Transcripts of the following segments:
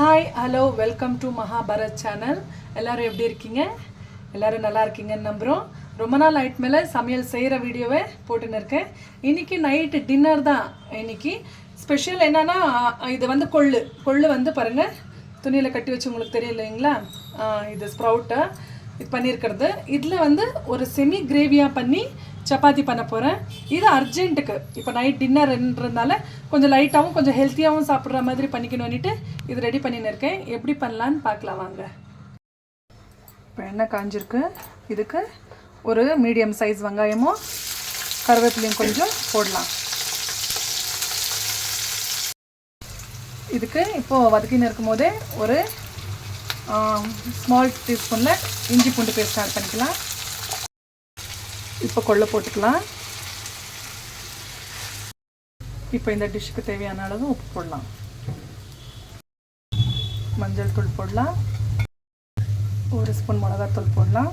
Hi hello welcome to Mahabharat channel. எல்லோரும் எப்படி இருக்கீங்க? எல்லோரும் நல்லா இருக்கீங்கன்னு நம்புகிறோம். ரொம்ப நாள் ஆயிட்டு மேலே சமையல் செய்கிற வீடியோவை போட்டுன்னு இருக்கேன். இன்றைக்கி நைட்டு டின்னர் தான். இன்றைக்கி ஸ்பெஷல் என்னென்னா, இது வந்து கொள்ளு வந்து பாருங்கள், துணியில் கட்டி வச்சு உங்களுக்கு தெரியும் இல்லைங்களா? இது ஸ்ப்ரவுட்டை இது பண்ணியிருக்கிறது. இதில் வந்து ஒரு செமி கிரேவியாக பண்ணி சப்பாத்தி பண்ண போகிறேன். இது அர்ஜென்ட்டுக்கு, இப்போ நைட் டின்னர்ன்றதுனால கொஞ்சம் லைட்டாகவும் கொஞ்சம் ஹெல்த்தியாகவும் சாப்பிட்ற மாதிரி பண்ணிக்கணும்னுட்டு இது ரெடி பண்ணின்னு இருக்கேன். எப்படி பண்ணலான்னு பார்க்கலாம் வாங்க. இப்போ எண்ணெய் காஞ்சிருக்கு. இதுக்கு ஒரு மீடியம் சைஸ் வெங்காயமும் கருவேப்பிலையும் கொஞ்சம் போடலாம். இதுக்கு இப்போது வதக்கின்னு இருக்கும் போதே ஒரு ஸ்மால் டீஸ்பூனில் இஞ்சி பூண்டு பேஸ்ட் ஆட் பண்ணிக்கலாம். இப்போ கொள்ளை போட்டுக்கலாம். இப்போ இந்த டிஷ்ஷுக்கு தேவையான அளவு உப்பு போடலாம். மஞ்சள் தூள் போடலாம். ஒரு ஸ்பூன் மிளகாத்தூள் போடலாம்.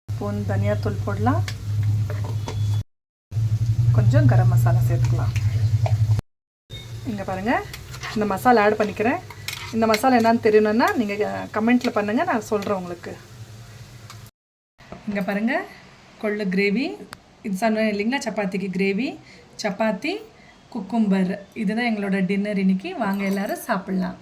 ஸ்பூன் தனியாத்தூள் போடலாம். கொஞ்சம் கரம் மசாலா சேர்த்துக்கலாம். இங்கே பாருங்கள், இந்த மசாலா ஆட் பண்ணிக்கிறேன். இந்த மசாலா என்னன்னு தெரியணுன்னா நீங்கள் கமெண்ட்டில் பண்ணுங்கள், நான் சொல்கிறேன் உங்களுக்கு. இங்கே பாருங்கள், கொள்ளு கிரேவி இது சொன்னேன் இல்லைங்களா, சப்பாத்திக்கு கிரேவி, சப்பாத்தி, குக்கும்பர், இதுதான் எங்களோட டின்னர் இன்றைக்கி. வாங்க எல்லோரும் சாப்பிட்லாம்.